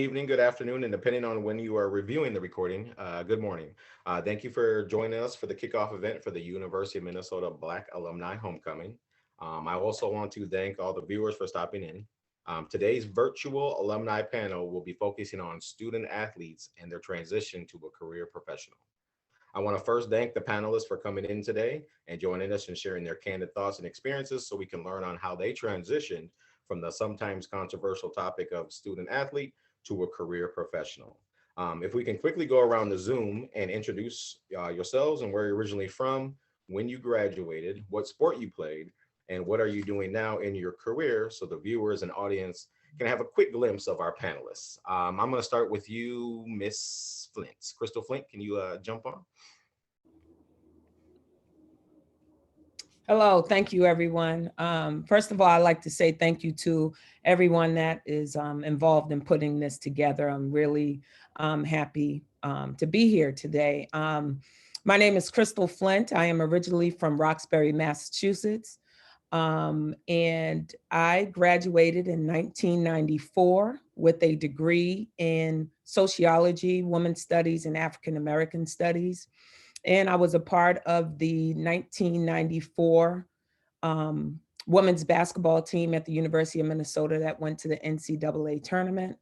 Evening, good afternoon, and depending on when you are reviewing the recording, good morning. Thank you for joining us for the kickoff event for the University of Minnesota Black Alumni Homecoming. I also want to thank all the viewers for stopping in. Today's virtual alumni panel will be focusing on student athletes and their transition to a career professional. I want to first thank the panelists for coming in today and joining us and sharing their candid thoughts and experiences so we can learn on how they transitioned from the sometimes controversial topic of student athlete to a career professional. If we can quickly go around the Zoom and introduce yourselves and where you're originally from, when you graduated, what sport you played, and what are you doing now in your career so the viewers and audience can have a quick glimpse of our panelists. I'm going to start with you, Miss Flint. Crystal Flint, can you jump on? Hello, thank you, everyone. First of all, I'd like to say thank you to everyone that is involved in putting this together. I'm really happy to be here today. My name is Crystal Flint. I am originally from Roxbury, Massachusetts, and I graduated in 1994 with a degree in sociology, women's studies, and African American studies. And I was a part of the 1994 women's basketball team at the University of Minnesota that went to the NCAA tournament.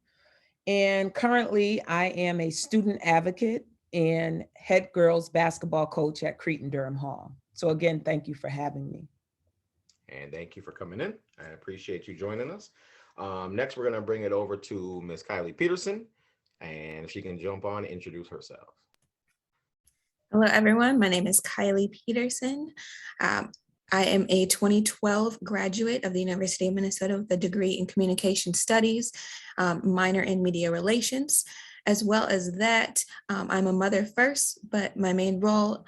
And currently I am a student advocate and head girls basketball coach at Cretin Durham Hall. So again, thank you for having me. And thank you for coming in. I appreciate you joining us. Next, we're gonna bring it over to Miss Kylie Peterson, and if she can jump on and introduce herself. Hello, everyone. My name is Kylie Peterson. I am a 2012 graduate of the University of Minnesota with a degree in communication studies, minor in media relations. As well as that, I'm a mother first, but my main role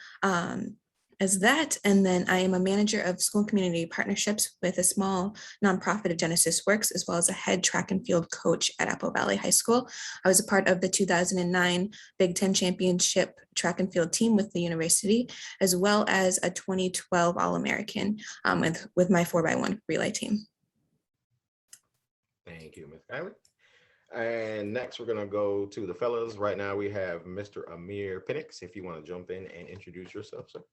is that. And then I am a manager of school and community partnerships with a small nonprofit of Genesis Works, as well as a head track and field coach at Apple Valley High School. I was a part of the 2009 Big Ten Championship track and field team with the university, as well as a 2012 All-American with my 4x1 relay team. Thank you, Ms. Kylie. And next, we're gonna go to the fellas. Right now, we have Mr. Amir Pinx. If you want to jump in and introduce yourself, sir.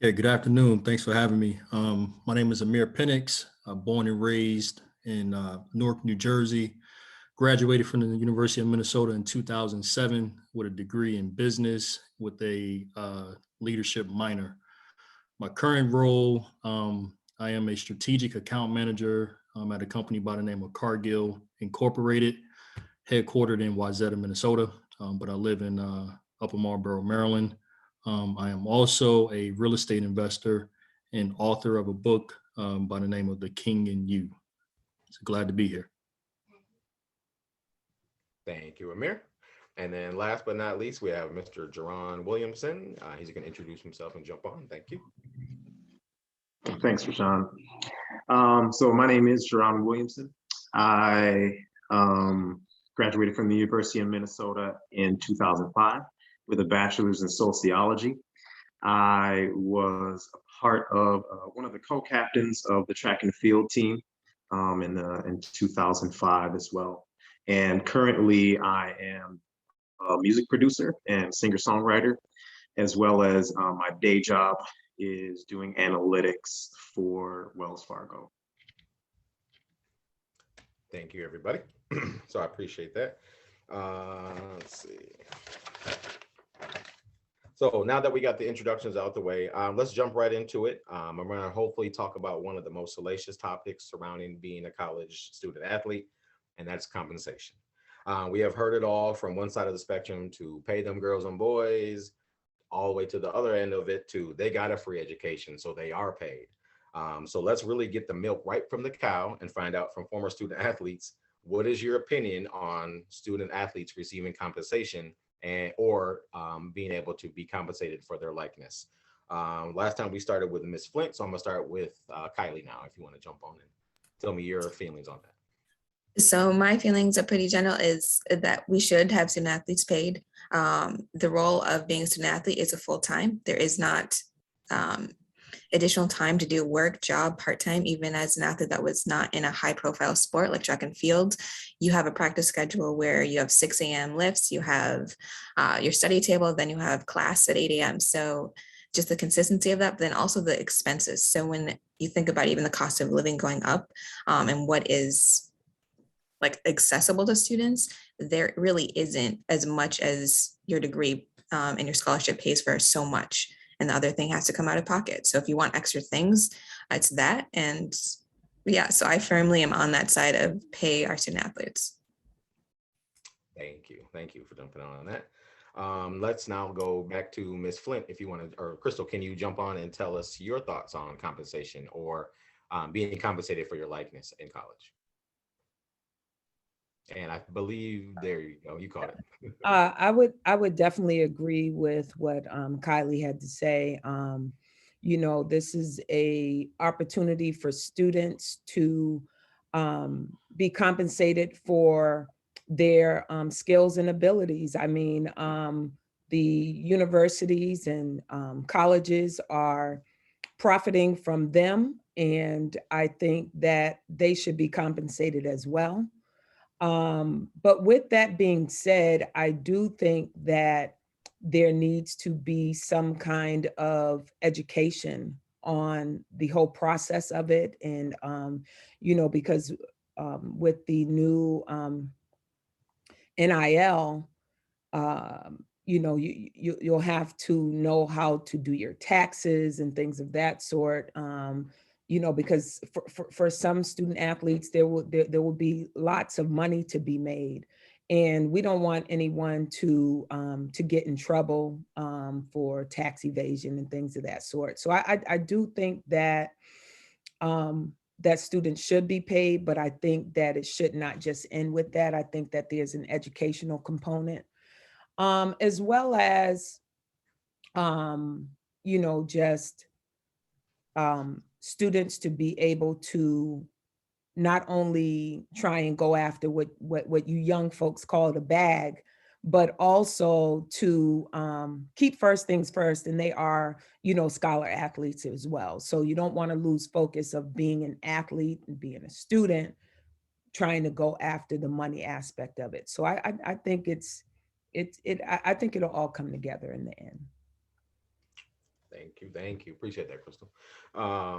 Yeah, good afternoon. Thanks for having me. My name is Amir Pinx. Born and raised in Newark, New Jersey. Graduated from the University of Minnesota in 2007 with a degree in business with a leadership minor. My current role, I am a strategic account manager at a company by the name of Cargill Incorporated, headquartered in Wayzata, Minnesota, but I live in Upper Marlboro, Maryland. I am also a real estate investor and author of a book by the name of The King in You. So glad to be here. Thank you, Amir. And then last but not least, we have Mr. Geron Williamson. He's going to introduce himself and jump on. Thank you. Thanks, Rashawn. So my name is Geron Williamson. I graduated from the University of Minnesota in 2005 with a bachelor's in sociology. I was a part of one of the co-captains of the track and field team in 2005 as well. And currently I am a music producer and singer-songwriter, as well as my day job is doing analytics for Wells Fargo. Thank you, everybody. So I appreciate that. Let's see. So now that we got the introductions out the way, let's jump right into it. I'm going to hopefully talk about one of the most salacious topics surrounding being a college student athlete, and that's compensation. We have heard it all from one side of the spectrum to pay them girls and boys, all the way to the other end of it to they got a free education, so they are paid. So let's really get the milk right from the cow and find out from former student athletes, what is your opinion on student athletes receiving compensation and or being able to be compensated for their likeness? Last time we started with Ms. Flint, so I'm gonna start with Kylie now, if you want to jump on and tell me your feelings on that. So my feelings are pretty general, is that we should have student athletes paid. The role of being a student athlete is a full-time. There is not additional time to do work, job, part-time, even as an athlete that was not in a high-profile sport like track and field. You have a practice schedule where you have 6 a.m. lifts, you have your study table, then you have class at 8 a.m. So just the consistency of that, but then also the expenses. So when you think about even the cost of living going up and what is like accessible to students, there really isn't as much as your degree and your scholarship pays for so much. And the other thing has to come out of pocket. So if you want extra things, it's that. And yeah, so I firmly am on that side of pay our student athletes. Thank you. Thank you for jumping on that. Let's now go back to Ms. Flint, if you want to, or Crystal, can you jump on and tell us your thoughts on compensation or being compensated for your likeness in college? And I believe, there you go, you caught it. I would definitely agree with what Kylie had to say. You know, this is a opportunity for students to be compensated for their skills and abilities. I mean, the universities and colleges are profiting from them, and I think that they should be compensated as well. But with that being said, I do think that there needs to be some kind of education on the whole process of it. And, you know, because with the new NIL, you know, you'll have to know how to do your taxes and things of that sort. You know, because for some student athletes, there will be lots of money to be made, and we don't want anyone to get in trouble for tax evasion and things of that sort. So I do think that that students should be paid, but I think that it should not just end with that. I think that there's an educational component, as well as you know, just students to be able to not only try and go after what you young folks call the bag, but also to keep first things first. And they are, you know, scholar athletes as well. So you don't want to lose focus of being an athlete and being a student, trying to go after the money aspect of it. So I think I think it'll all come together in the end. Thank you. Thank you. Appreciate that, Crystal.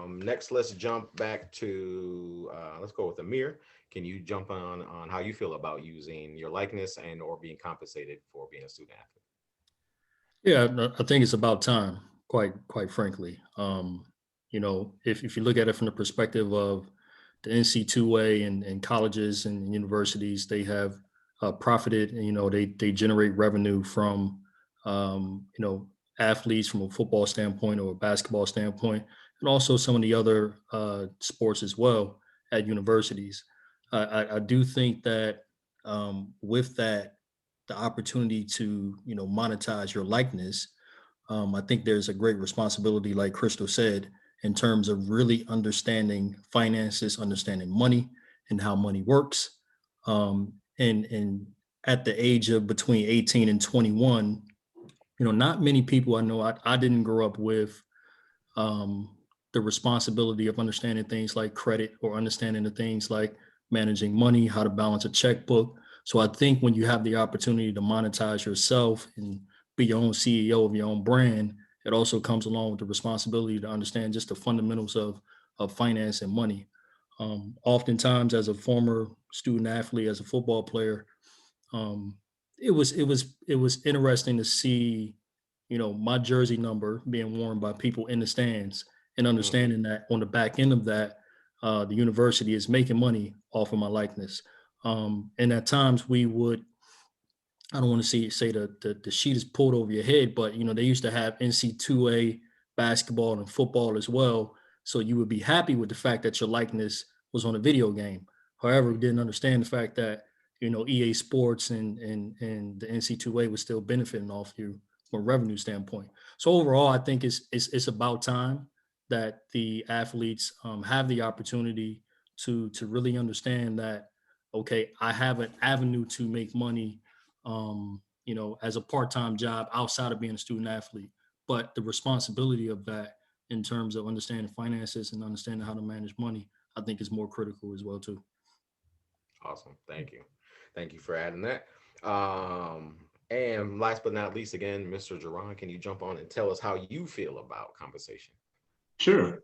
Next, let's jump back to, let's go with Amir. Can you jump on how you feel about using your likeness and or being compensated for being a student athlete? Yeah, I think it's about time, quite frankly. You know, if you look at it from the perspective of the NC2A and colleges and universities, they have profited, and, you know, they generate revenue from, you know, athletes from a football standpoint or a basketball standpoint, and also some of the other sports as well at universities. I do think that with that, the opportunity to, you know, monetize your likeness, I think there's a great responsibility, like Crystal said, in terms of really understanding finances, understanding money and how money works. And at the age of between 18 and 21, you know, not many people I know, I didn't grow up with the responsibility of understanding things like credit or understanding the things like managing money, how to balance a checkbook. So I think when you have the opportunity to monetize yourself and be your own CEO of your own brand, it also comes along with the responsibility to understand just the fundamentals of finance and money. Oftentimes, as a former student athlete, as a football player, um, it was interesting to see, you know, my jersey number being worn by people in the stands, and understanding that on the back end of that, the university is making money off of my likeness. And at times we would, I don't want to say the sheet is pulled over your head, but, you know, they used to have NC2A basketball and football as well. So you would be happy with the fact that your likeness was on a video game. However, we didn't understand the fact that, you know, EA Sports and the NC2A was still benefiting off you from a revenue standpoint. So overall, I think it's about time that the athletes have the opportunity to really understand that, okay, I have an avenue to make money, you know, as a part-time job outside of being a student athlete. But the responsibility of that in terms of understanding finances and understanding how to manage money, I think is more critical as well too. Awesome. Thank you. Thank you for adding that. And last but not least, again, Mr. Geron, can you jump on and tell us how you feel about compensation? Sure.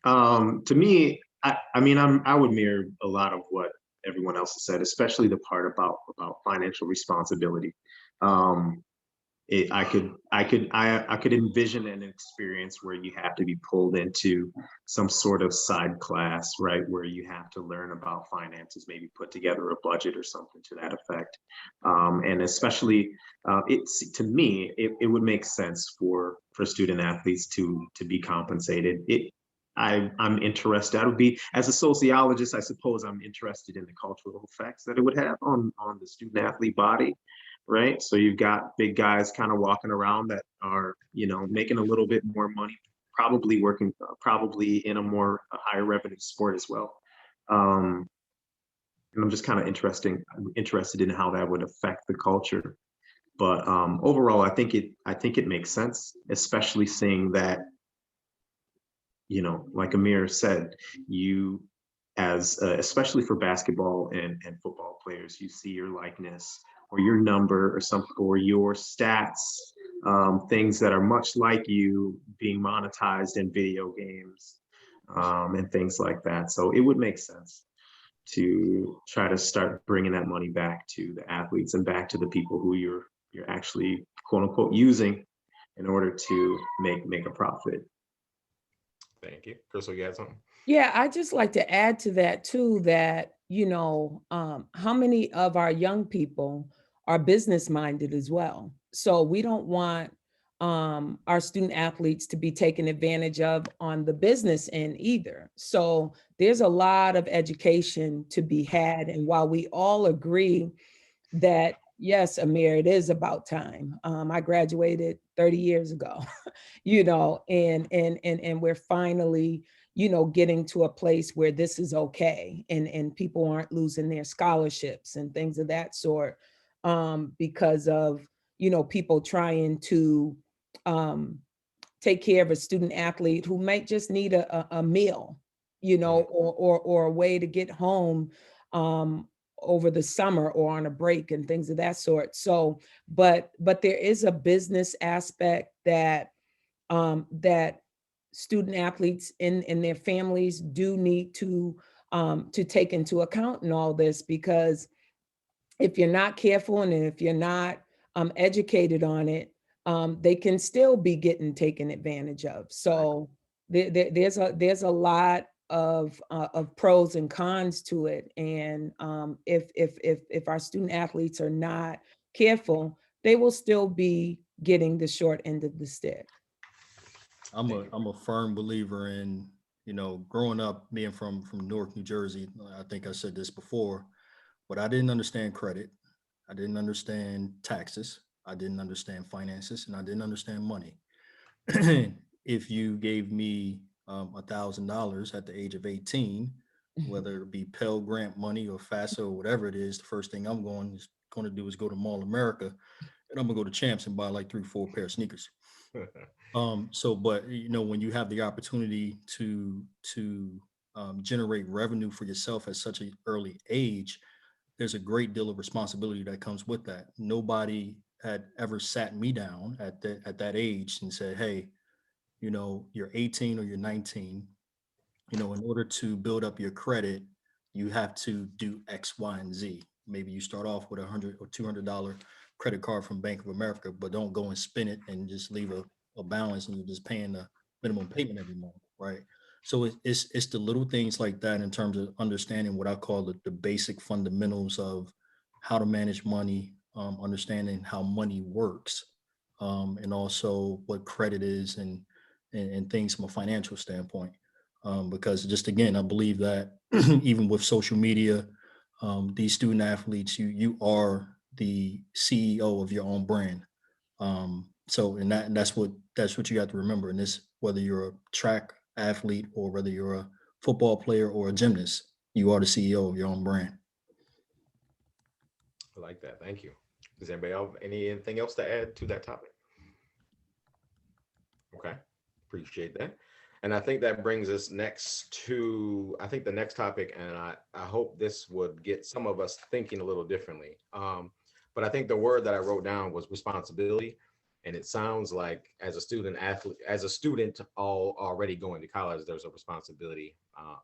To me, I mean, I would mirror a lot of what everyone else has said, especially the part about financial responsibility. I could envision an experience where you have to be pulled into some sort of side class, right, where you have to learn about finances, maybe put together a budget or something to that effect. And especially, to me, it would make sense for student athletes to be compensated. I'm interested. I would be, as a sociologist, I suppose I'm interested in the cultural effects that it would have on the student athlete body. Right. So you've got big guys kind of walking around that are, making a little bit more money, probably in a higher revenue sport as well. And I'm just kind of interested in how that would affect the culture. But overall, I think it makes sense, especially seeing that, like Amir said, especially for basketball and football players, you see your likeness or your number or your stats, things that are much like you being monetized in video games, and things like that. So it would make sense to try to start bringing that money back to the athletes and back to the people who you're actually quote unquote using in order to make a profit. Thank you. Crystal, you had something? Yeah, I just like to add to that too, that, how many of our young people are business minded as well. So we don't want our student athletes to be taken advantage of on the business end either. So there's a lot of education to be had. And while we all agree that, yes, Amir, it is about time. I graduated 30 years ago, and we're finally, getting to a place where this is okay, and people aren't losing their scholarships and things of that sort, because of, people trying to take care of a student athlete who might just need a meal, or a way to get home over the summer or on a break and things of that sort. So, but there is a business aspect that that student athletes and their families do need to take into account in all this, because if you're not careful and if you're not educated on it, they can still be getting taken advantage of. So there's a lot of pros and cons to it, and if our student athletes are not careful, they will still be getting the short end of the stick. I'm a firm believer in, growing up, being from Newark, New Jersey. I think I said this before, but I didn't understand credit. I didn't understand taxes. I didn't understand finances, and I didn't understand money. If you gave me $1,000 at the age of 18, whether it be Pell Grant money or FAFSA or whatever it is, the first thing I'm going to do is go to Mall America, and I'm gonna go to Champs and buy like 3-4 pair of sneakers. But when you have the opportunity to generate revenue for yourself at such an early age, there's a great deal of responsibility that comes with that. Nobody had ever sat me down at that age and said, hey, you're 18 or you're 19, in order to build up your credit, you have to do X, Y, and Z. Maybe you start off with $100 or $200 credit card from Bank of America, but don't go and spend it and just leave a balance and you're just paying the minimum payment every month, right? So it's the little things like that in terms of understanding what I call the basic fundamentals of how to manage money, understanding how money works, and also what credit is and things from a financial standpoint. Because just again, I believe that even with social media, these student athletes, you are the CEO of your own brand. And that's what you have to remember in this, whether you're a track athlete or whether you're a football player or a gymnast, you are the CEO of your own brand. I like that. Thank you. Does anybody have anything else to add to that topic? Okay, appreciate that. And I think that brings us next to, I think the next topic, and I hope this would get some of us thinking a little differently. But I think the word that I wrote down was responsibility. And it sounds like as a student athlete, as a student already going to college, there's a responsibility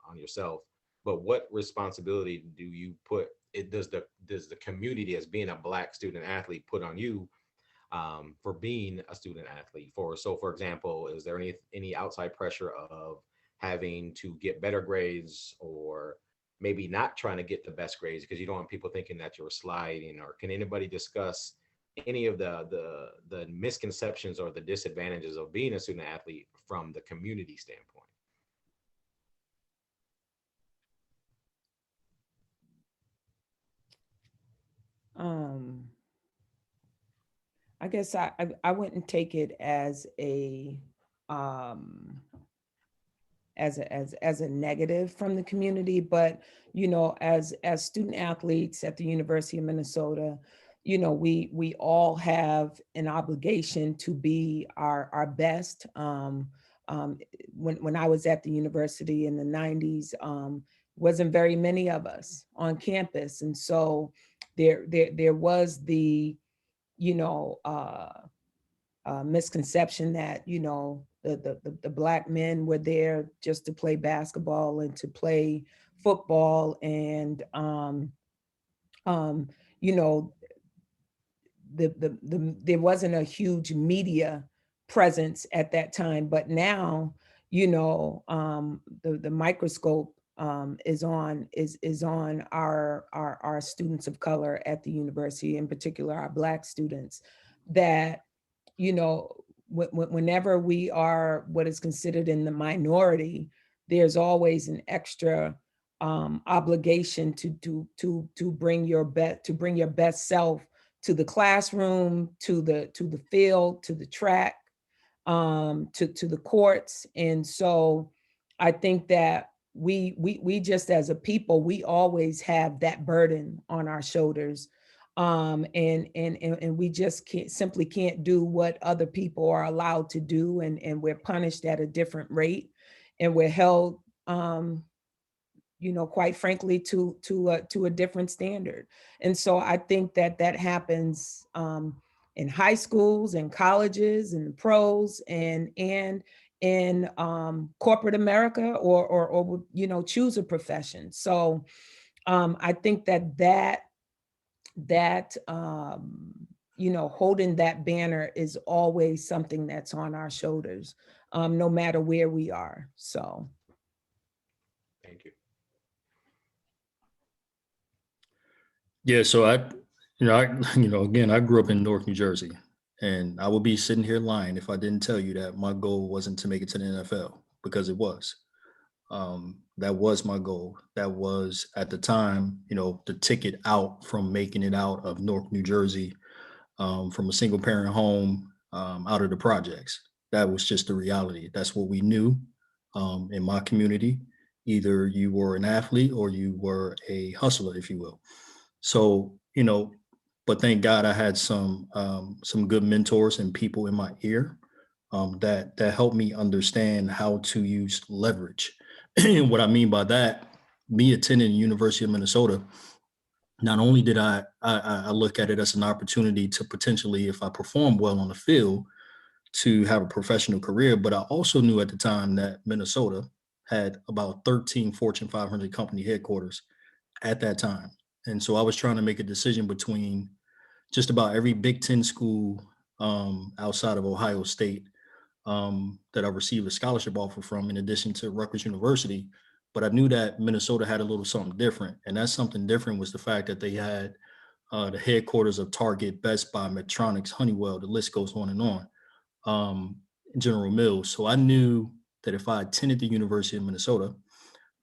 on yourself. But what responsibility do you put, does the community as being a Black student athlete put on you for being a student athlete? For example, is there any outside pressure of having to get better grades, or maybe not trying to get the best grades because you don't want people thinking that you're sliding? Or can anybody discuss any of the misconceptions or the disadvantages of being a student athlete from the community standpoint? I guess I wouldn't take it as a as a negative from the community, but as student athletes at the University of Minnesota, we all have an obligation to be our best. When I was at the university in the 90s, wasn't very many of us on campus, and so there was the misconception that the Black men were there just to play basketball and to play football, and you know there wasn't a huge media presence at that time. But now the microscope is on our students of color at the university, in particular our Black students, that whenever we are what is considered in the minority, there's always an extra obligation to bring your best self to the classroom, to the field, to the track, to the courts. And so I think that we just as a people, we always have that burden on our shoulders. And we just simply can't do what other people are allowed to do, and we're punished at a different rate, and we're held quite frankly to a different standard. And so I think that happens in high schools and colleges and pros and in corporate America, or choose a profession. So I think that holding that banner is always something that's on our shoulders, no matter where we are. So Thank you. Yeah, so again, I grew up in Newark, New Jersey, and I would be sitting here lying if I didn't tell you that my goal wasn't to make it to the NFL, because it was. That was my goal. That was at the time, the ticket out from making it out of Newark, New Jersey, from a single parent home, out of the projects. That was just the reality. That's what we knew in my community. Either you were an athlete or you were a hustler, if you will. So, but thank God I had some good mentors and people in my ear that helped me understand how to use leverage. And what I mean by that, me attending the University of Minnesota, not only did I look at it as an opportunity to potentially, if I perform well on the field, to have a professional career, but I also knew at the time that Minnesota had about 13 Fortune 500 company headquarters at that time. And so I was trying to make a decision between just about every Big Ten school outside of Ohio State that I received a scholarship offer from, in addition to Rutgers University. But I knew that Minnesota had a little something different. And that something different was the fact that they had the headquarters of Target, Best Buy, Medtronic, Honeywell, the list goes on and on, General Mills. So I knew that if I attended the University of Minnesota,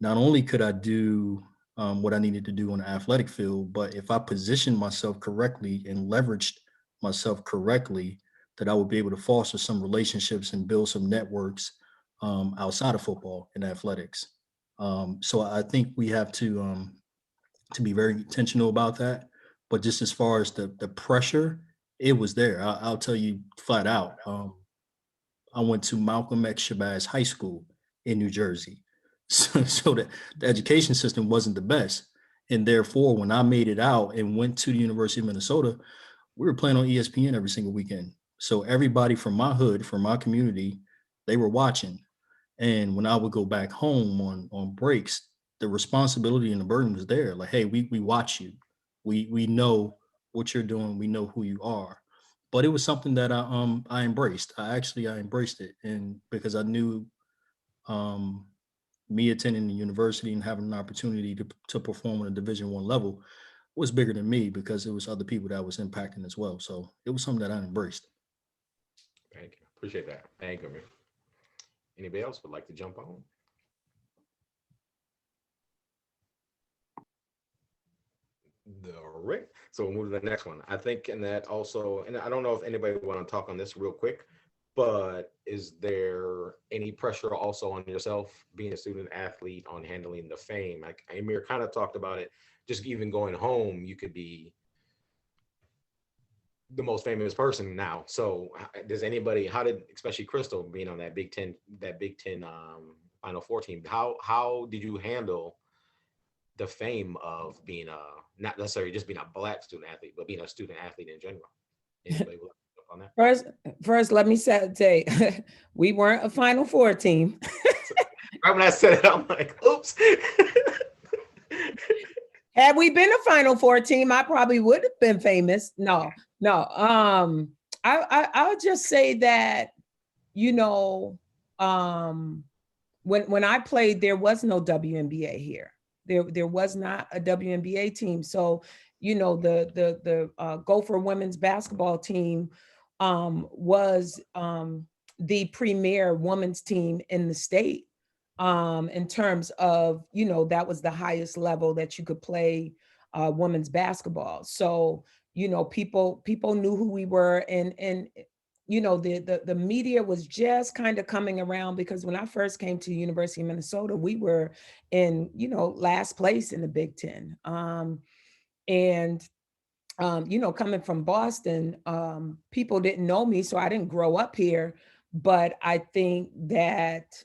not only could I do what I needed to do on the athletic field, but if I positioned myself correctly and leveraged myself correctly, that I would be able to foster some relationships and build some networks outside of football and athletics. So I think we have to be very intentional about that. But just as far as the pressure, it was there. I'll tell you flat out. I went to Malcolm X Shabazz High School in New Jersey. So that the education system wasn't the best. And therefore, when I made it out and went to the University of Minnesota, we were playing on ESPN every single weekend. So everybody from my hood, from my community, they were watching. And when I would go back home on breaks, the responsibility and the burden was there. Like, hey, we watch you. We know what you're doing. We know who you are. But it was something that I embraced. I embraced it, and because I knew me attending the university and having an opportunity to perform on a Division I level was bigger than me, because it was other people that was impacting as well. So it was something that I embraced. Thank you. Appreciate that. Thank you, Amir. Anybody else would like to jump on? All right. So we'll move to the next one. I think in that also, and I don't know if anybody want to talk on this real quick, but is there any pressure also on yourself being a student athlete on handling the fame? Like Amir kind of talked about it, just even going home, you could be the most famous person now. So does anybody, how did, especially Crystal being on that Big Ten Final Four team, how did you handle the fame of being not necessarily just being a Black student athlete, but being a student athlete in general? Anybody would like to jump on that? First, let me say, we weren't a Final Four team. Right when I said it, I'm like, oops. Had we been a Final Four team, I probably would have been famous. No. I'll just say that, when I played, there was no WNBA here. There was not a WNBA team. So, the Gopher women's basketball team was the premier women's team in the state, in terms of, that was the highest level that you could play women's basketball. So, people knew who we were, and the media was just kind of coming around, because when I first came to the University of Minnesota, we were in, last place in the Big Ten. Coming from Boston, people didn't know me, so I didn't grow up here. But I think that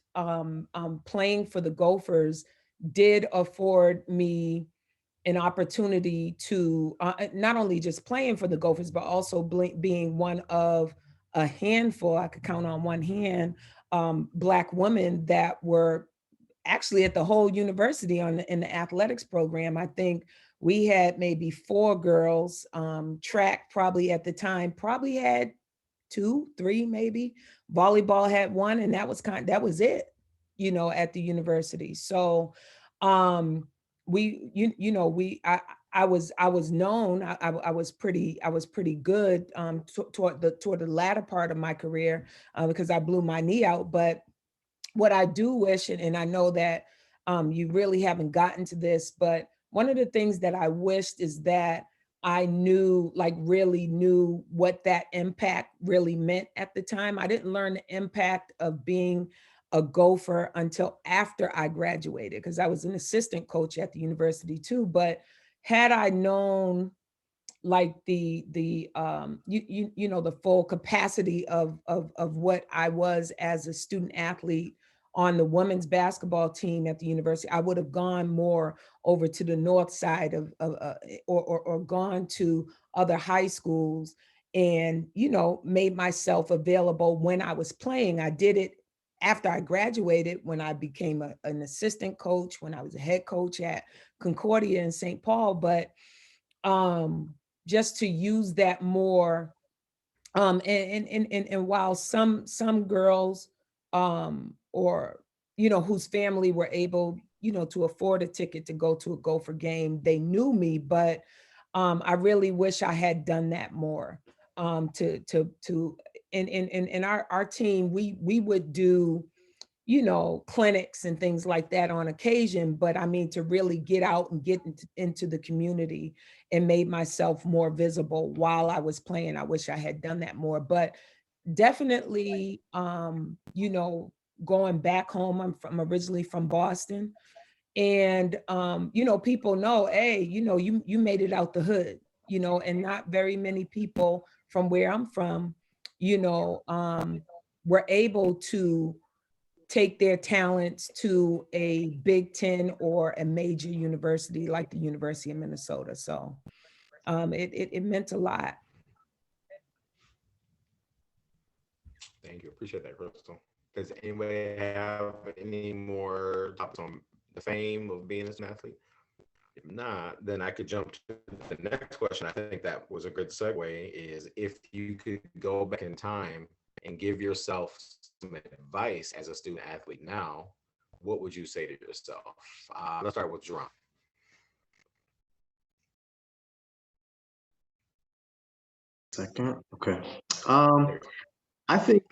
playing for the Gophers did afford me an opportunity to not only just playing for the Gophers, but also being one of a handful, I could count on one hand, Black women that were actually at the whole university in the athletics program. I think we had maybe 4 girls. Track probably at the time probably had 2, 3 maybe. Volleyball had 1, and that was it, at the university. So I was known. I was pretty good toward the latter part of my career, because I blew my knee out. But what I do wish, and I know that you really haven't gotten to this, but one of the things that I wished is that I really knew what that impact really meant at the time. I didn't learn the impact of being a Gopher until after I graduated, because I was an assistant coach at the university too. But had I known like the full capacity of what I was as a student athlete on the women's basketball team at the university, I would have gone more over to the north side or gone to other high schools and, made myself available when I was playing. I did it after I graduated, when I became an assistant coach, when I was a head coach at Concordia in St. Paul. But just to use that more, and while some girls or whose family were able to afford a ticket to go to a Gopher game, they knew me. But I really wish I had done that more. In our team, we would do clinics and things like that on occasion, but I mean, to really get out and get into the community and made myself more visible while I was playing. I wish I had done that more. But definitely, going back home, I'm originally from Boston, and people know, hey, you made it out the hood, and not very many people from where I'm from, were able to take their talents to a Big Ten or a major university like the University of Minnesota. So it meant a lot. Thank you. Appreciate that, Crystal. Does anybody have any more topics on the fame of being an athlete? If not, then I could jump to the next question. I think that was a good segue, is if you could go back in time and give yourself some advice as a student athlete now, what would you say to yourself? Let's start with Geron. Second, okay. I think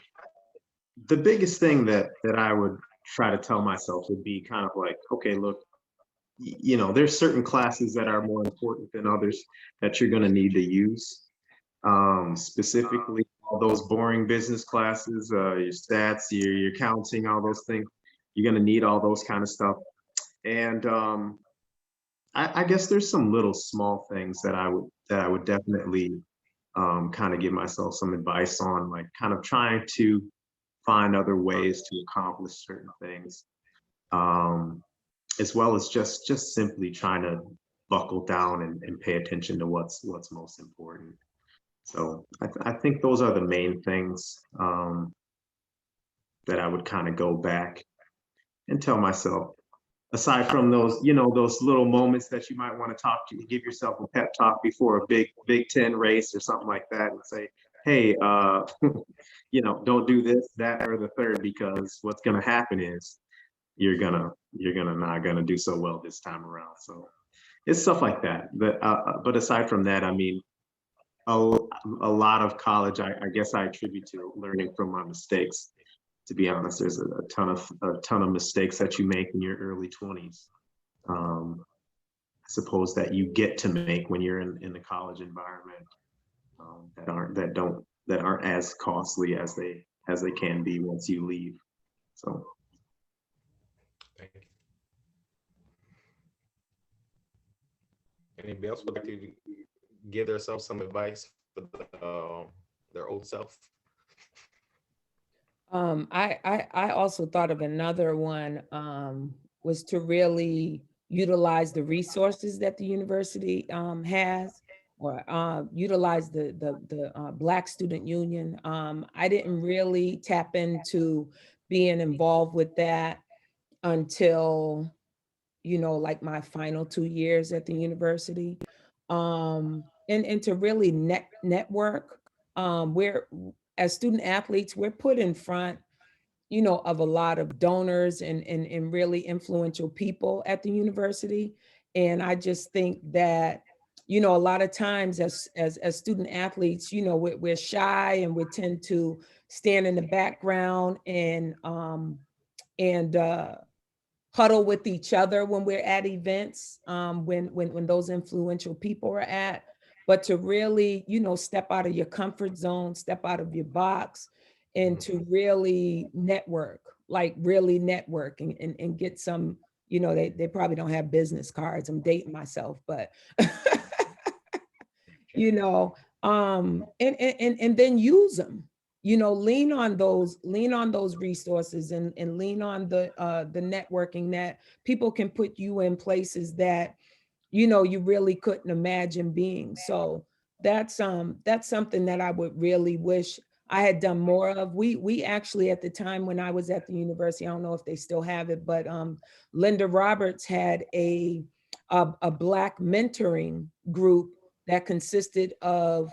the biggest thing that I would try to tell myself would be kind of like, okay, look, you know, there's certain classes that are more important than others that you're going to need to use. Specifically, all those boring business classes, your stats, your counting, all those things. You're going to need all those kind of stuff. And I guess there's some little small things that I would definitely kind of give myself some advice on, like kind of trying to find other ways to accomplish certain things, as well as just simply trying to buckle down and pay attention to what's most important. So I think those are the main things that I would kind of go back and tell myself. Aside from those, you know, those little moments that you might want to give yourself a pep talk before a Big Ten race or something like that, and say, hey, you know, don't do this, that, or the third, because what's going to happen is you're gonna not gonna do so well this time around. So it's stuff like that. But aside from that, I mean, a lot of college, I guess I attribute to learning from my mistakes. To be honest, there's a ton of mistakes that you make in your early 20s. I suppose that you get to make when you're in the college environment, that aren't as costly as they can be once you leave. So. Thank you. Anybody else would like to give themselves some advice for their old self? I also thought of another one, was to really utilize the resources that the university has, or utilize the Black Student Union. I didn't really tap into being involved with that until, you know, like my final 2 years at the university. And to really network, we're, as student athletes, we're put in front, you know, of a lot of donors and really influential people at the university. And I just think that, you know, a lot of times as student athletes, you know, we're shy and we tend to stand in the background and huddle with each other when we're at events, when those influential people are at. But to really, you know, step out of your comfort zone, step out of your box, and to really network, like really network and get some, you know, they probably don't have business cards. I'm dating myself, but you know, and then use them, you know, lean on those resources and lean on the networking that people can put you in places that, you know, you really couldn't imagine being. So that's something that I would really wish I had done more of. We actually, at the time when I was at the university, I don't know if they still have it, but Linda Roberts had a Black mentoring group that consisted of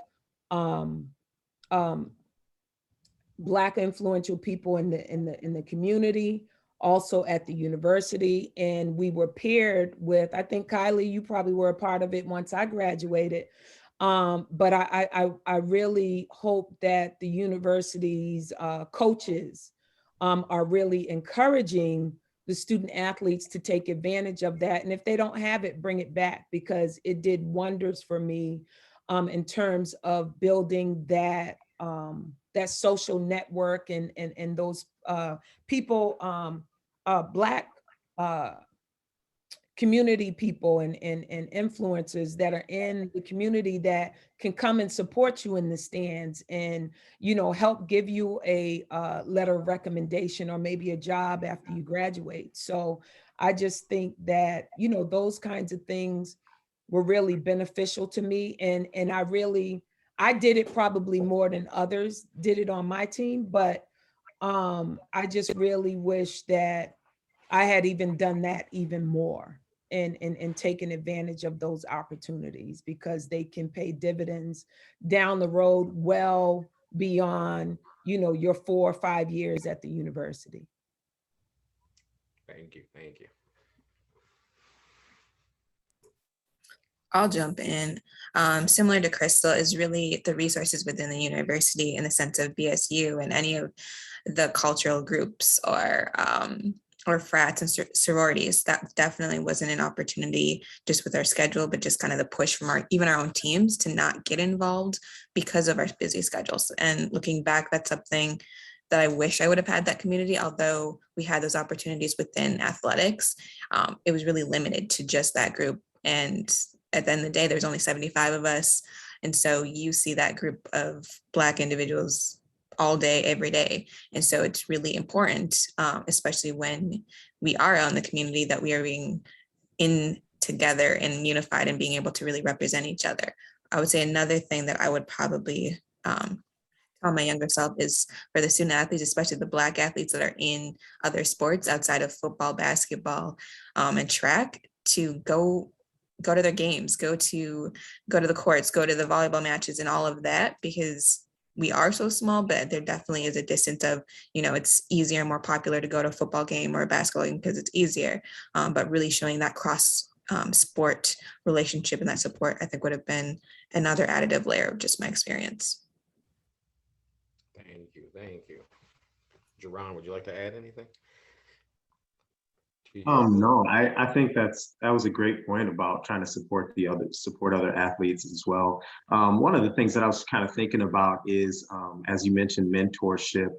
Black influential people in the community, also at the university. And we were paired with, I think Kylie, you probably were a part of it once I graduated. But I really hope that the university's coaches are really encouraging the student athletes to take advantage of that. And if they don't have it, bring it back, because it did wonders for me in terms of building that that social network and those people, Black community people and influencers that are in the community that can come and support you in the stands and, you know, help give you a letter of recommendation or maybe a job after you graduate. So I just think that, you know, those kinds of things were really beneficial to me. And I did it probably more than others did it on my team, but I just really wish that I had even done that even more and taken advantage of those opportunities, because they can pay dividends down the road well beyond, you know, your 4 or 5 years at the university. Thank you. Thank you. I'll jump in. Similar to Crystal, is really the resources within the university in the sense of BSU and any of the cultural groups or frats and sororities. That definitely wasn't an opportunity just with our schedule, but just kind of the push from even our own teams to not get involved because of our busy schedules. And looking back, that's something that I wish I would have had that community, although we had those opportunities within athletics. It was really limited to just that group. And at the end of the day, there's only 75 of us. And so you see that group of Black individuals all day, every day. And so it's really important, especially when we are on the community, that we are being in together and unified and being able to really represent each other. I would say another thing that I would probably tell my younger self is for the student athletes, especially the Black athletes that are in other sports outside of football, basketball, and track, to go to their games, go to the courts, go to the volleyball matches and all of that, because we are so small, but there definitely is a distance of, you know, it's easier and more popular to go to a football game or a basketball game because it's easier. But really showing that cross sport relationship and that support, I think, would have been another additive layer of just my experience. Thank you. Thank you. Geron, would you like to add anything? No, I think that was a great point about trying to support other athletes as well. One of the things that I was kind of thinking about is, as you mentioned, mentorship.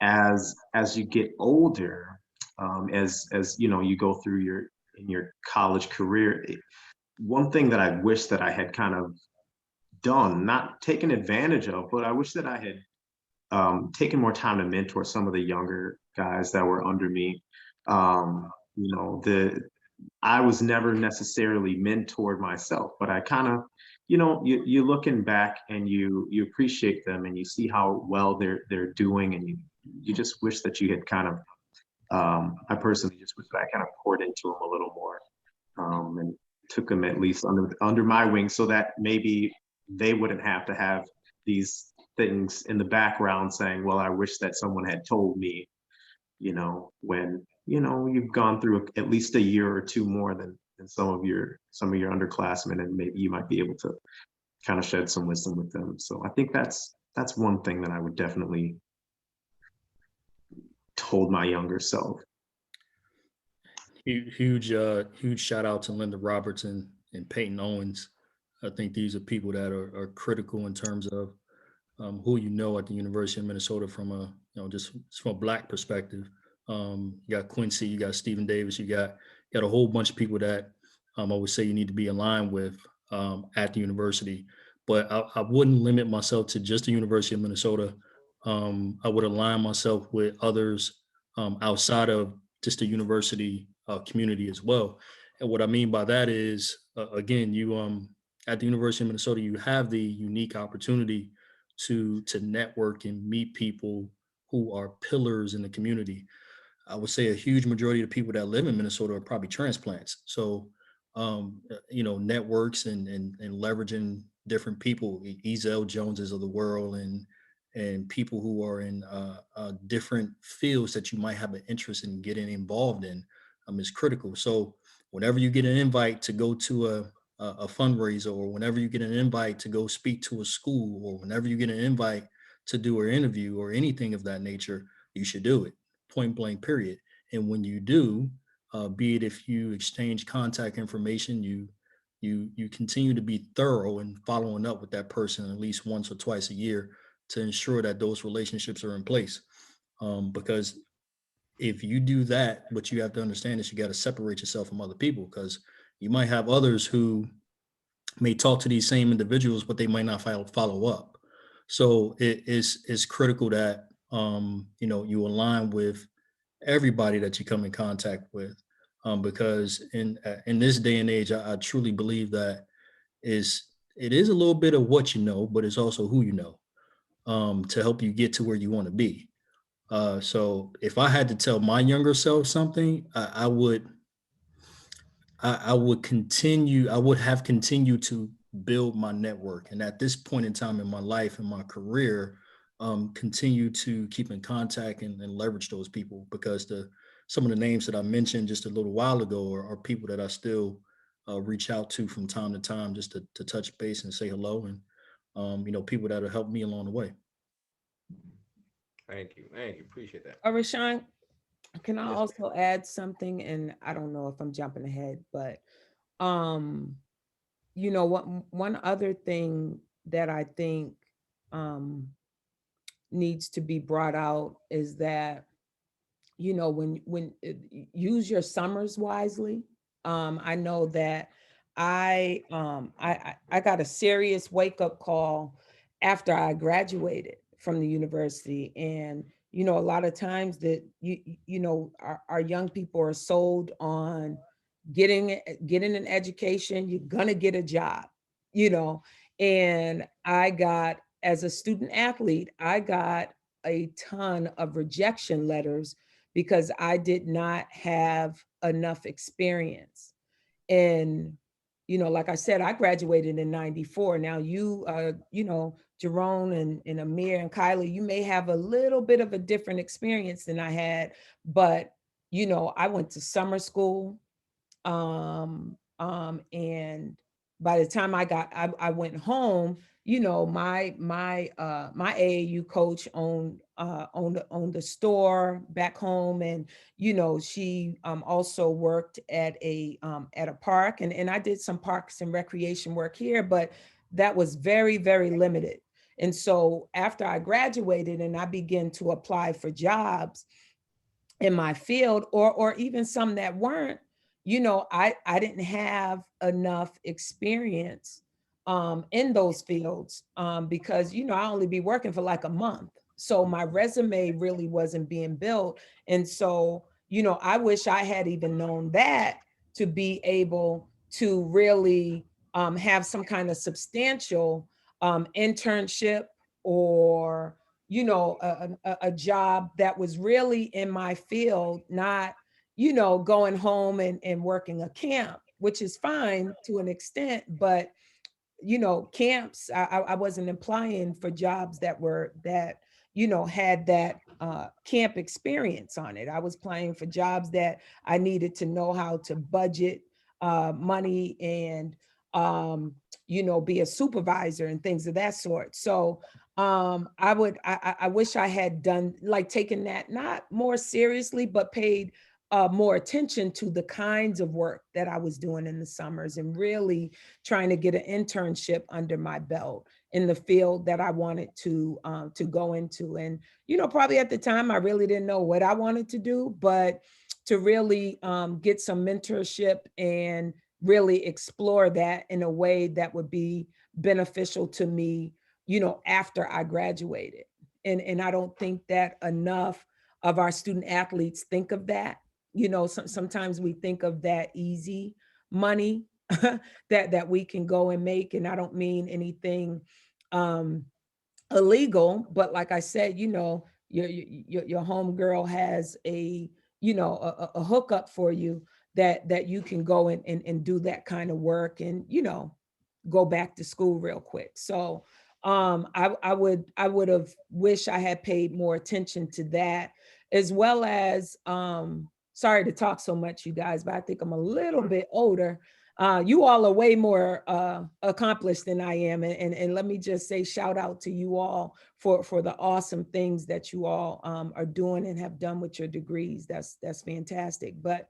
As you get older, as you know, you go through your college career. One thing that I wish that I had kind of done, not taken advantage of, but I wish that I had taken more time to mentor some of the younger guys that were under me. You know, I was never necessarily mentored myself, but I kind of, you know, you're looking back and you appreciate them and you see how well they're doing, and you just wish that you had kind of, I personally just wish that I kind of poured into them a little more, and took them at least under my wing, so that maybe they wouldn't have to have these things in the background saying, well, I wish that someone had told me, you know, when, you know, you've gone through at least a year or two more than some of your underclassmen, and maybe you might be able to kind of shed some wisdom with them. So I think that's one thing that I would definitely told my younger self. Huge shout out to Linda Robertson and Peyton Owens. I think these are people that are critical in terms of who you know at the University of Minnesota from a, you know, just from a Black perspective. You got Quincy, you got Stephen Davis, you got a whole bunch of people that I would say you need to be aligned with at the university. But I wouldn't limit myself to just the University of Minnesota. I would align myself with others outside of just the university community as well. And what I mean by that is, again, you at the University of Minnesota, you have the unique opportunity to network and meet people who are pillars in the community. I would say a huge majority of the people that live in Minnesota are probably transplants. So, you know, networks and leveraging different people, Ezel Joneses of the world, and people who are in different fields that you might have an interest in getting involved in is critical. So whenever you get an invite to go to a fundraiser, or whenever you get an invite to go speak to a school, or whenever you get an invite to do an interview or anything of that nature, you should do it. Point blank, period. And when you do, be it if you exchange contact information, you continue to be thorough in following up with that person at least once or twice a year to ensure that those relationships are in place. Because if you do that, what you have to understand is you got to separate yourself from other people, because you might have others who may talk to these same individuals, but they might not follow up. So it's critical that you align with everybody that you come in contact with, because in this day and age, I truly believe that it is a little bit of what you know, but it's also who you know, to help you get to where you want to be. So if I had to tell my younger self something, I would continue, I would have continued to build my network. And at this point in time in my life and my career, continue to keep in contact and leverage those people, because some of the names that I mentioned just a little while ago are people that I still reach out to from time to time, just to touch base and say hello, and people that have helped me along the way. Thank you. Thank you. Appreciate that. Rashawn, can I Yes, ma'am. also add something? And I don't know if I'm jumping ahead, but um, what one other thing that I think um needs to be brought out is that, use your summers wisely. I know that I got a serious wake up call after I graduated from the university. And a lot of times that our young people are sold on getting an education, you're gonna get a job, you know. And I got, as a student athlete, I got a ton of rejection letters because I did not have enough experience. And, like I said, I graduated in 94. Now Geron and Amir and Kylie, you may have a little bit of a different experience than I had, but, I went to summer school. And by the time I went home, my AAU coach owned the store back home. And she also worked at a park, and I did some parks and recreation work here, but that was very, very limited. And so after I graduated and I began to apply for jobs in my field, or even some that weren't, I didn't have enough experience in those fields, because I only be working for like a month, so my resume really wasn't being built. And so I wish I had even known that, to be able to really have some kind of substantial internship, or a job that was really in my field, not going home and working a camp, which is fine to an extent. But camps, I wasn't applying for jobs that had that camp experience on it. I was applying for jobs that I needed to know how to budget money, and be a supervisor and things of that sort. So I wish I had done, like, taken that not more seriously, but paid more attention to the kinds of work that I was doing in the summers, and really trying to get an internship under my belt in the field that I wanted to go into. And probably at the time I really didn't know what I wanted to do, but to really get some mentorship and really explore that in a way that would be beneficial to me, after I graduated. And I don't think that enough of our student athletes think of that. Sometimes we think of that easy money that we can go and make. And I don't mean anything illegal, but like I said, your home girl has a hookup for you, that you can go and do that kind of work, and go back to school real quick. So I would have wished I had paid more attention to that, as well as sorry to talk so much, you guys, but I think I'm a little bit older. You all are way more accomplished than I am. And let me just say, shout out to you all for the awesome things that you all are doing and have done with your degrees. That's fantastic. But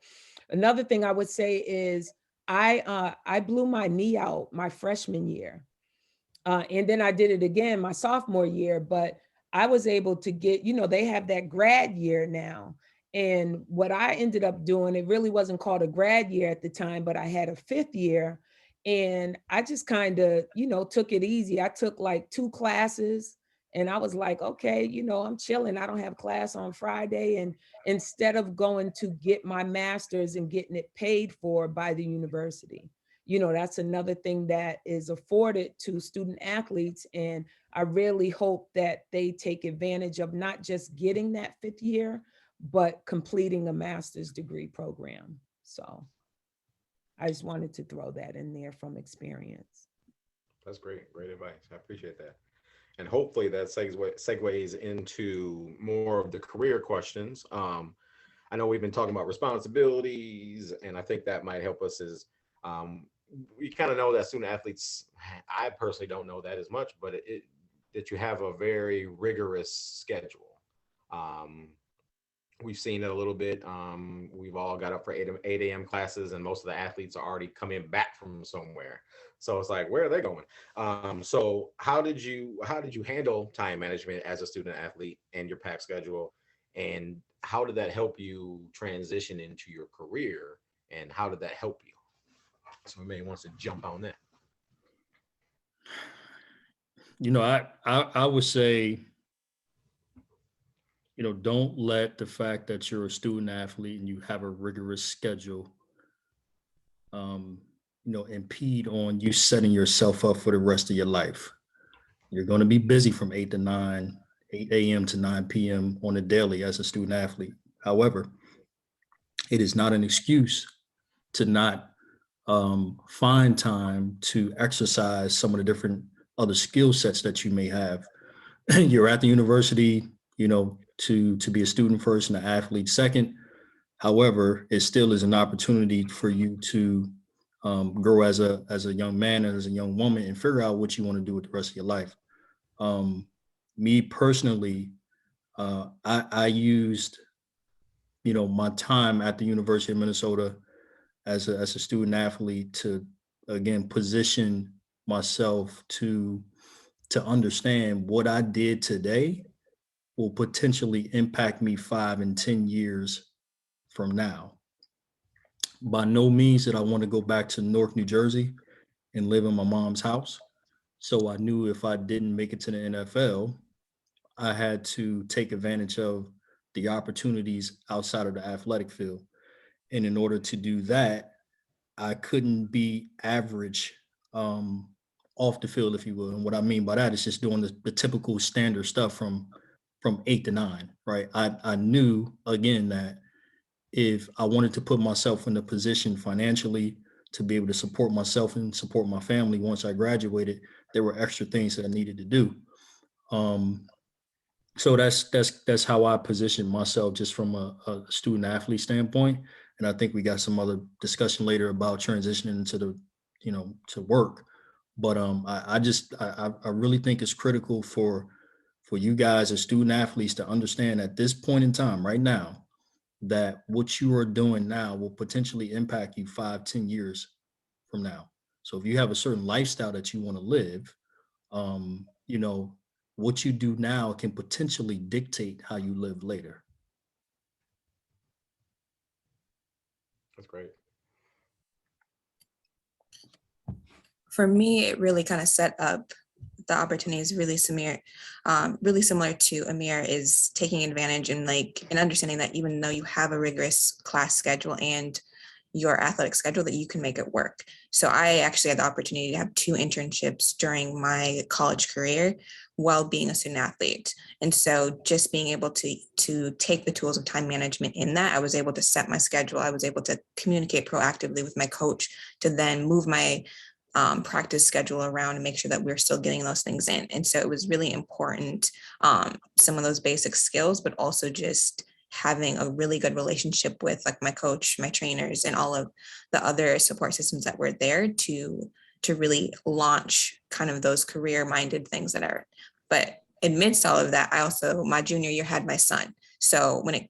another thing I would say is I blew my knee out my freshman year. And then I did it again my sophomore year, but I was able to get, they have that grad year now. And what I ended up doing, it really wasn't called a grad year at the time, but I had a 5th year. And I just kind of, took it easy. I took like 2 classes and I was like, okay, I'm chilling. I don't have class on Friday. And instead of going to get my master's and getting it paid for by the university, that's another thing that is afforded to student athletes. And I really hope that they take advantage of not just getting that 5th year, but completing a master's degree program. So I just wanted to throw that in there from experience. That's great. Great advice. I appreciate that. And hopefully that segues into more of the career questions. I know we've been talking about responsibilities, and I think that might help us as we kind of know that student athletes, I personally don't know that as much, but that you have a very rigorous schedule. We've seen it a little bit. We've all got up for 8 a.m. classes, and most of the athletes are already coming back from somewhere. So it's like, where are they going? So how did you handle time management as a student athlete and your pack schedule? And how did that help you transition into your career? And how did that help you? So maybe wants to jump on that. I would say, don't let the fact that you're a student athlete and you have a rigorous schedule, impede on you setting yourself up for the rest of your life. You're going to be busy from 8 a.m. to 9 p.m. on a daily as a student athlete. However, it is not an excuse to not find time to exercise some of the different other skill sets that you may have. You're at the university, to be a student first and an athlete second. However, it still is an opportunity for you to grow as a young man and as a young woman and figure out what you want to do with the rest of your life. Me personally, I used, my time at the University of Minnesota as a student athlete to, again, position myself to understand what I did today will potentially impact me 5 and 10 years from now. By no means did I want to go back to Newark, New Jersey and live in my mom's house. So I knew if I didn't make it to the NFL, I had to take advantage of the opportunities outside of the athletic field. And in order to do that, I couldn't be average off the field, if you will. And what I mean by that is just doing the typical standard stuff from 8 to 9, right? I knew, again, that if I wanted to put myself in a position financially to be able to support myself and support my family once I graduated, there were extra things that I needed to do. So that's how I positioned myself just from a student athlete standpoint. And I think we got some other discussion later about transitioning into to work. But I really think it's critical for you guys as student athletes to understand at this point in time right now that what you are doing now will potentially impact you 5, 10 years from now. So if you have a certain lifestyle that you want to live, what you do now can potentially dictate how you live later. That's great. For me, it really kind of set up the opportunities really similar to Amir, is taking advantage and understanding that even though you have a rigorous class schedule and your athletic schedule, that you can make it work. So I actually had the opportunity to have 2 internships during my college career while being a student athlete. And so just being able to take the tools of time management in that, I was able to set my schedule. I was able to communicate proactively with my coach to then move my practice schedule around and make sure that we're still getting those things in. And so it was really important, some of those basic skills, but also just having a really good relationship with my coach, my trainers, and all of the other support systems that were there to really launch kind of those career-minded things that are. But amidst all of that, I also, my junior year, had my son. So when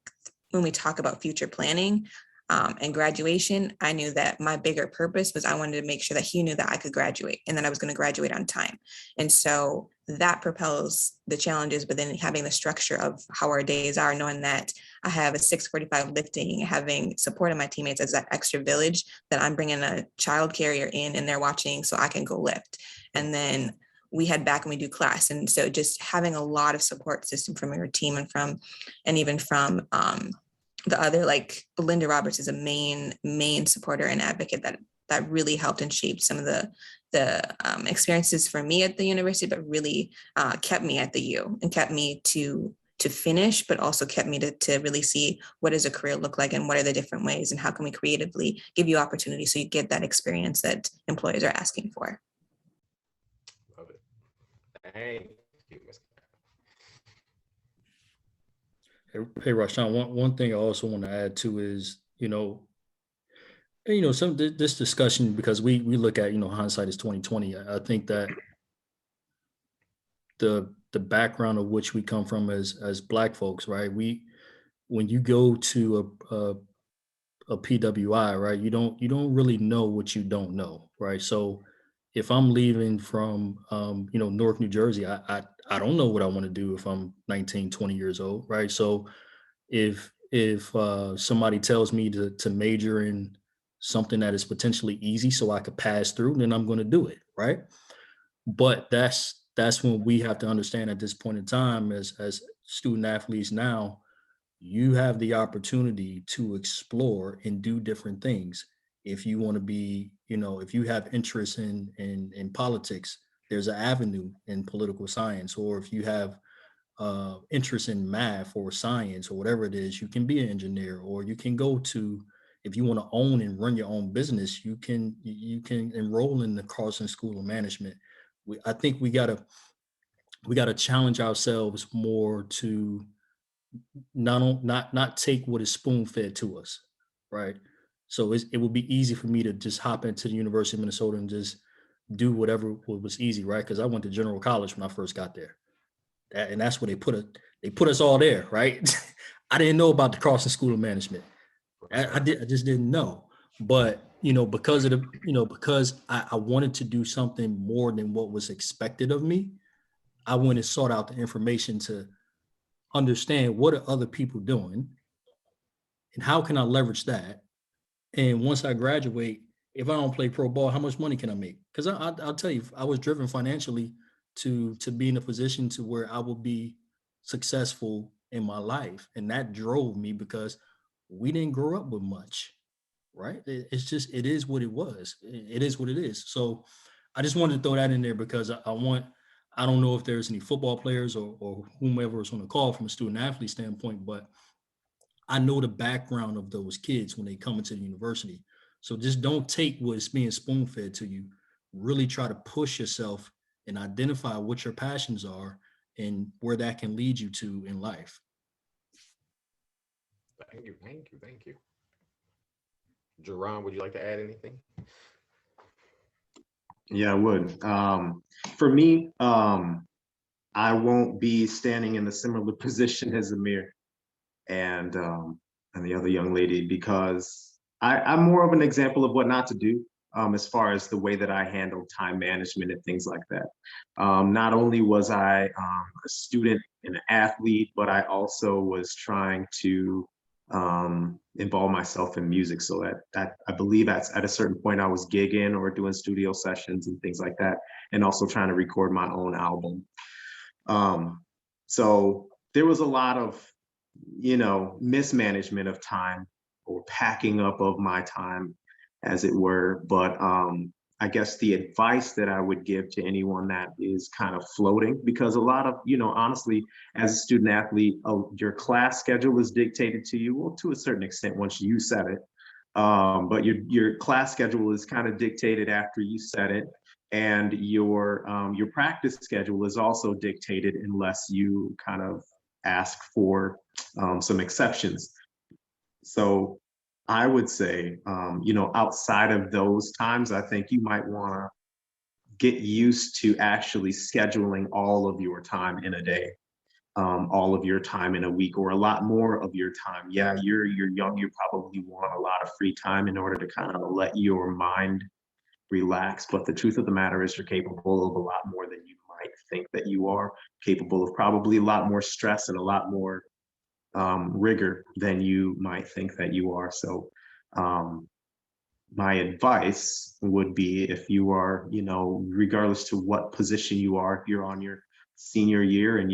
we talk about future planning, and graduation, I knew that my bigger purpose was I wanted to make sure that he knew that I could graduate and that I was going to graduate on time. And so that propels the challenges, but then having the structure of how our days are, knowing that I have a 6:45 lifting, having support of my teammates as that extra village, that I'm bringing a child carrier in and they're watching so I can go lift. And then we head back and we do class. And so just having a lot of support system from your team and even from the other, like Linda Roberts is a main supporter and advocate that really helped and shaped some of the experiences for me at the university, but really kept me at the U and kept me to finish, but also kept me to really see what does a career look like and what are the different ways and how can we creatively give you opportunity so you get that experience that employers are asking for. Love it. Thank you, Ms. Hey, Rashawn, one thing I also want to add to is, this discussion, because we look at, hindsight is 2020. I think that the background of which we come from as Black folks, right? When you go to a PWI, right, you don't really know what you don't know, right? So if I'm leaving from Newark, New Jersey, I don't know what I want to do if I'm 19, 20 years old, right? So if somebody tells me to major in something that is potentially easy so I could pass through, then I'm going to do it, right? But that's when we have to understand at this point in time as student athletes now, you have the opportunity to explore and do different things. If you want to be, if you have interest in politics, there's an avenue in political science. Or if you have interest in math or science or whatever it is, you can be an engineer. Or you can go to, if you want to own and run your own business, you can enroll in the Carlson School of Management. I think we gotta challenge ourselves more to not take what is spoon fed to us, right? So it would be easy for me to just hop into the University of Minnesota and just do whatever was easy, right? Because I went to General College when I first got there, and that's where they put us all there, right? I didn't know about the Carlson School of Management. I just didn't know. But because I wanted to do something more than what was expected of me, I went and sought out the information to understand what are other people doing and how can I leverage that. And once I graduate, if I don't play pro ball, how much money can I make? Because I'll tell you, I was driven financially to be in a position to where I will be successful in my life. And that drove me because we didn't grow up with much, right? It's just, it is what it was. It is what it is. So I just wanted to throw that in there because I don't know if there's any football players or whomever is on the call from a student athlete standpoint, but I know the background of those kids when they come into the university. So just don't take what's being spoon fed to you. Really try to push yourself and identify what your passions are and where that can lead you to in life. Thank you. Geron, would you like to add anything? Yeah, I would. For me, I won't be standing in a similar position as Amir and the other young lady, because I'm more of an example of what not to do as far as the way that I handle time management and things like that. Not only was I a student and an athlete, but I also was trying to involve myself in music. So that I believe at a certain point I was gigging or doing studio sessions and things like that, and also trying to record my own album. So there was a lot of, mismanagement of time or packing up of my time, as it were. But I guess the advice that I would give to anyone that is kind of floating, because a lot of, honestly, as a student athlete, your class schedule is dictated to you, well, to a certain extent, once you set it. But your class schedule is kind of dictated after you set it. And your practice schedule is also dictated unless you kind of ask for some exceptions. So I would say, outside of those times, I think you might want to get used to actually scheduling all of your time in a day, all of your time in a week, or a lot more of your time. Yeah, you're young, you probably want a lot of free time in order to kind of let your mind relax. But the truth of the matter is you're capable of a lot more than you might think that you are, capable of probably a lot more stress and a lot more rigor than you might think that you are. So my advice would be, if you are, regardless to what position you are, if you're on your senior year and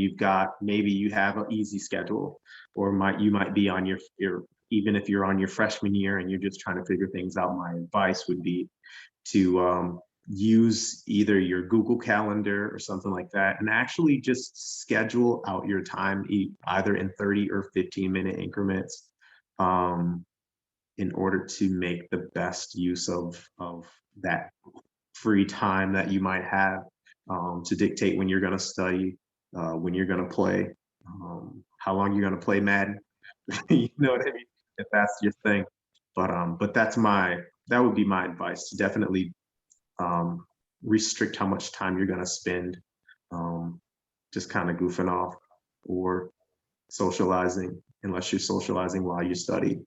maybe you have an easy schedule, or you might be on your even if you're on your freshman year and you're just trying to figure things out, my advice would be to use either your Google Calendar or something like that, and actually just schedule out your time, either in 30 or 15-minute increments, in order to make the best use of that free time that you might have, to dictate when you're going to study, when you're going to play, how long you're going to play Madden. You know what I mean? If that's your thing. But that would be my advice, to definitely restrict how much time you're going to spend just kind of goofing off or socializing, unless you're socializing while you study,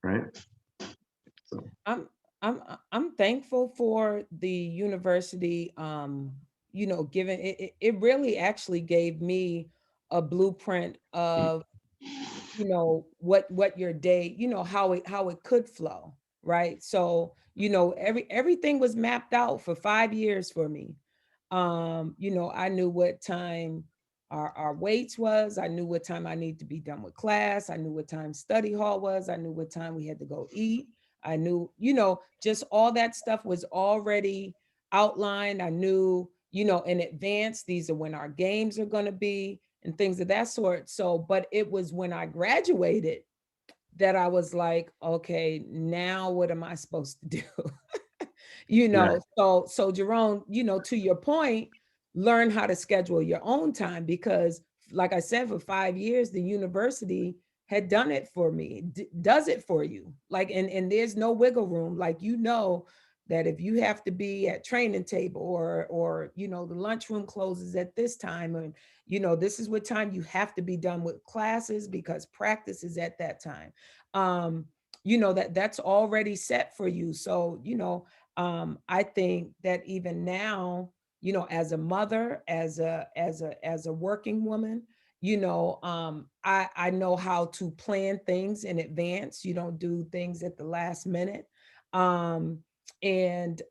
right? So. I'm thankful for the university, given it really actually gave me a blueprint of, what your day, how it could flow, right? So, everything was mapped out for 5 years for me. I knew what time our weights was. I knew what time I need to be done with class. I knew what time study hall was. I knew what time we had to go eat. I knew, just all that stuff was already outlined. I knew, in advance, these are when our games are going to be and things of that sort. So, but it was when I graduated that I was like, okay, now what am I supposed to do? Right. So Geron, to your point, learn how to schedule your own time, because like I said, for 5 years, the university had done it for me, does it for you. Like, and there's no wiggle room. Like, that if you have to be at training table, or the lunchroom closes at this time, and this is what time you have to be done with classes because practice is at that time. That's already set for you. So, I think that even now, as a mother, as a working woman, I know how to plan things in advance. You don't do things at the last minute. And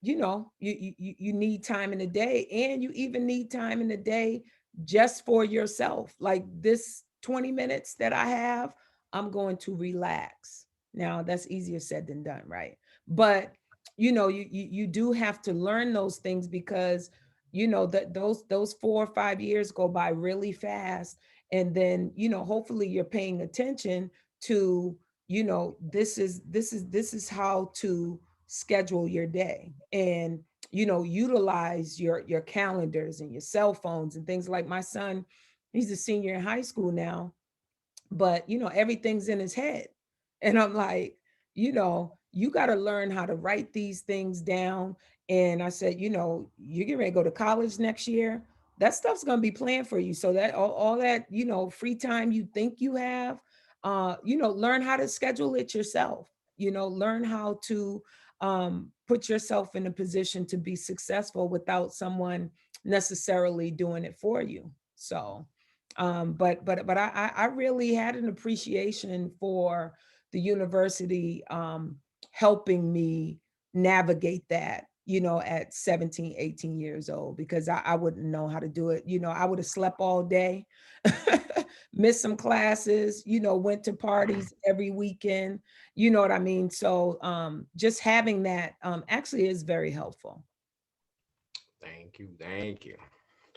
you need time in the day, and you even need time in the day just for yourself. Like this 20 minutes that I have, I'm going to relax. Now that's easier said than done, right? But you do have to learn those things, because that those 4 or 5 years go by really fast. And then hopefully you're paying attention to this is how to schedule your day, and utilize your calendars and your cell phones and things. Like my son, he's a senior in high school now, but everything's in his head. And I'm like, you got to learn how to write these things down. And I said, you're getting ready to go to college next year, that stuff's going to be planned for you, so that all that free time you think you have, learn how to schedule it yourself. Learn how to put yourself in a position to be successful without someone necessarily doing it for you. So but I really had an appreciation for the university helping me navigate that, at 17, 18 years old, because I wouldn't know how to do it. I would have slept all day, missed some classes, went to parties every weekend, you know what I mean? So just having that actually is very helpful. Thank you. Thank you.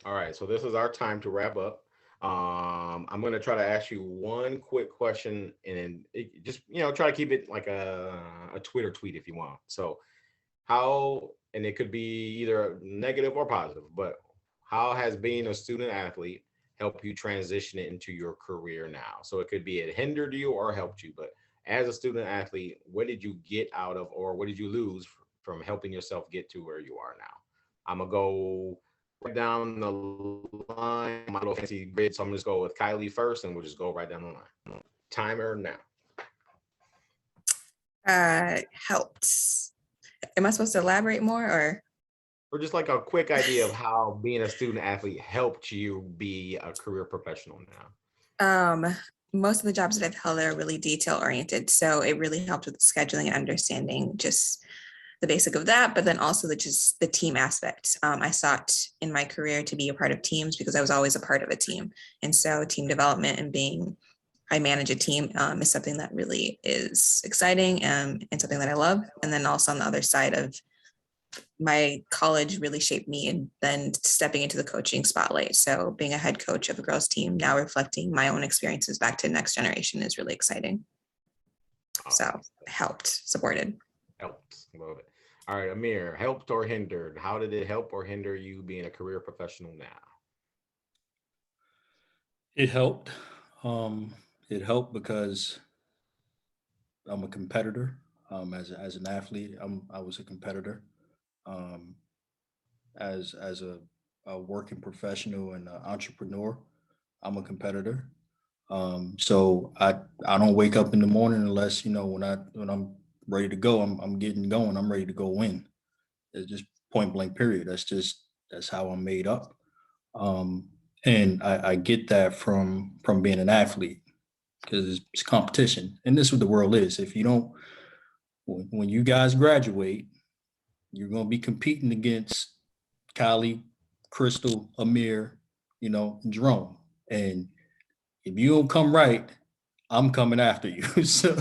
All right. So this is our time to wrap up. I'm going to try to ask you one quick question, and just, try to keep it like a Twitter tweet if you want. So and it could be either negative or positive, but how has being a student athlete helped you transition it into your career now? So it could be it hindered you or helped you, but as a student athlete, what did you get out of, or what did you lose from helping yourself get to where you are now? I'm gonna go right down the line, my little fancy grid. So I'm gonna just go with Kylie first, and we'll just go right down the line. Timer now. Helped. Am I supposed to elaborate more, or? or just like a quick idea of how being a student athlete helped you be a career professional now. Most of the jobs that I've held are really detail oriented. So it really helped with scheduling and understanding just the basic of that, but then also just the team aspect. I sought in my career to be a part of teams because I was always a part of a team. And so team development and I manage a team is something that really is exciting and something that I love. And then also on the other side of my college really shaped me and then stepping into the coaching spotlight. So being a head coach of a girls team, now reflecting my own experiences back to next generation is really exciting. So helped, supported. Helped. Love it. All right, Amir, helped or hindered? How did it help or hinder you being a career professional now? It helped. It helped because I'm a competitor. As an athlete, I was a competitor. Um, as a working professional and an entrepreneur, I'm a competitor. So I don't wake up in the morning unless when I'm ready to go, I'm getting going. I'm ready to go win. It's just point blank period. That's how I'm made up. Um, and I get that from being an athlete because it's competition, and this is what the world is. If you don't, when you guys graduate, you're going to be competing against Kylie, Crystal, Amir, Jerome. And if you don't come right, I'm coming after you. So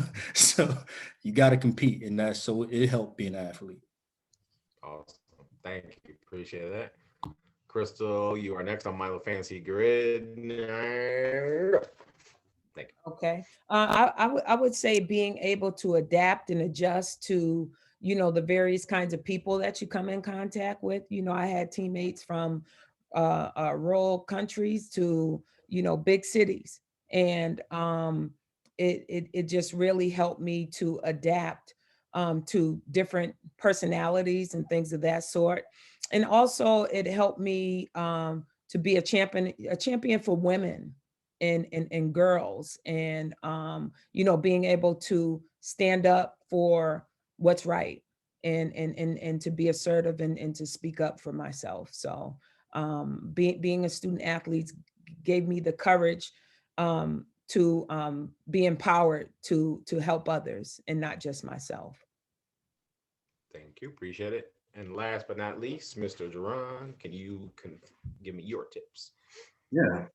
you got to compete, and that's so it helped being an athlete. Awesome. Thank you. Appreciate that. Crystal, you are next on my little fancy grid. Thank you. Okay. I would say being able to adapt and adjust to, the various kinds of people that you come in contact with. I had teammates from rural countries to, big cities. And it just really helped me to adapt to different personalities and things of that sort. And also it helped me to be a champion for women and girls, and being able to stand up for what's right, and to be assertive, and to speak up for myself. So being a student athlete gave me the courage to be empowered to help others and not just myself. Thank you. Appreciate it. And last but not least, Mr. Geron, can you give me your tips? Yeah.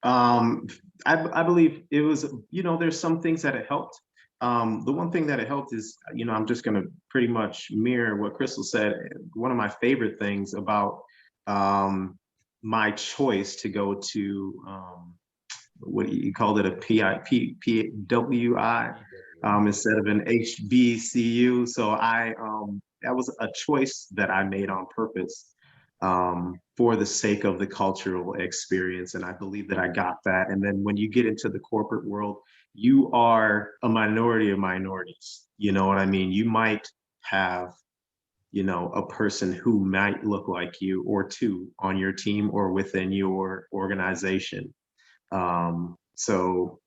I believe it was, there's some things that it helped. The one thing that it helped is, I'm just going to pretty much mirror what Crystal said. One of my favorite things about my choice to go to, what you called it, a PWI instead of an HBCU. So that was a choice that I made on purpose for the sake of the cultural experience. And I believe that I got that. And then when you get into the corporate world, you are a minority of minorities. You know what I mean? You might have, a person who might look like you or two on your team or within your organization. So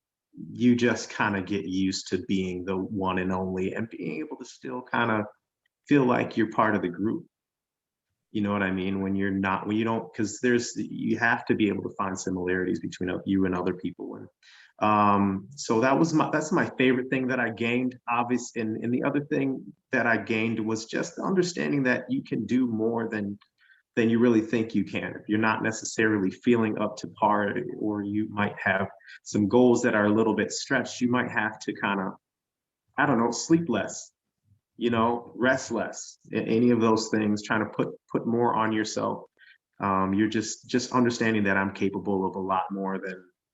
you just kind of get used to being the one and only and being able to still kind of feel like you're part of the group. You know what I mean? When you don't, because you have to be able to find similarities between you and other people. And so that's my favorite thing that I gained, obviously. And the other thing that I gained was just the understanding that you can do more than you really think you can. If you're not necessarily feeling up to par, or you might have some goals that are a little bit stretched, you might have to kind of, I don't know, sleep less, rest less, any of those things, trying to put more on yourself. You're just understanding that I'm capable of a lot more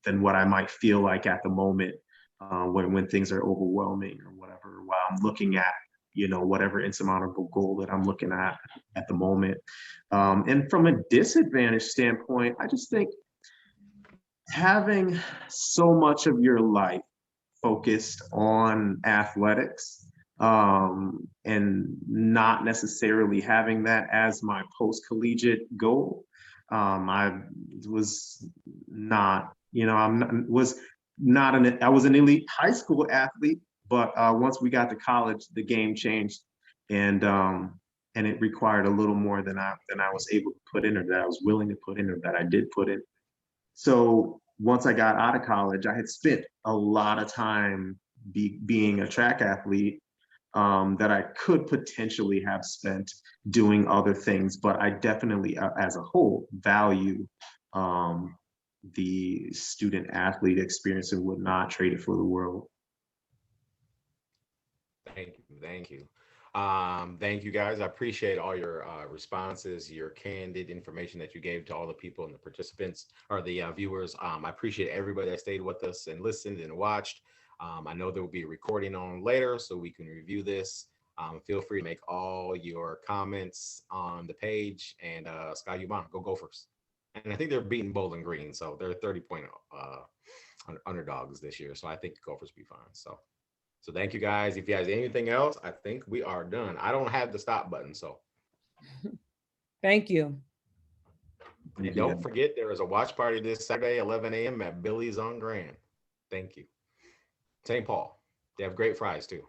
than what I might feel like at the moment, when things are overwhelming or whatever, while I'm looking at, whatever insurmountable goal that I'm looking at the moment. And from a disadvantage standpoint, I just think having so much of your life focused on athletics, and not necessarily having that as my post-collegiate goal. I was not, I was an elite high school athlete, but once we got to college, the game changed. And and it required a little more than I was able to put in, or that I was willing to put in, or that I did put in. So once I got out of college, I had spent a lot of time being a track athlete that I could potentially have spent doing other things, but I definitely, as a whole, value the student athlete experience and would not trade it for the world. Thank you. Thank you. Thank you guys. I appreciate all your responses, your candid information that you gave to all the people and the participants or the viewers. I appreciate everybody that stayed with us and listened and watched. I know there will be a recording on later so we can review this. Feel free to make all your comments on the page, and Sky Uman, go Gophers. And I think they're beating Bowling Green, so they're 30-point underdogs this year. So I think the Gophers will be fine. So thank you guys. If you guys anything else, I think we are done. I don't have the stop button, so. Thank you. And don't forget, there is a watch party this Saturday, 11 a.m. at Billy's on Grand. Thank you. St. Paul. They have great fries too.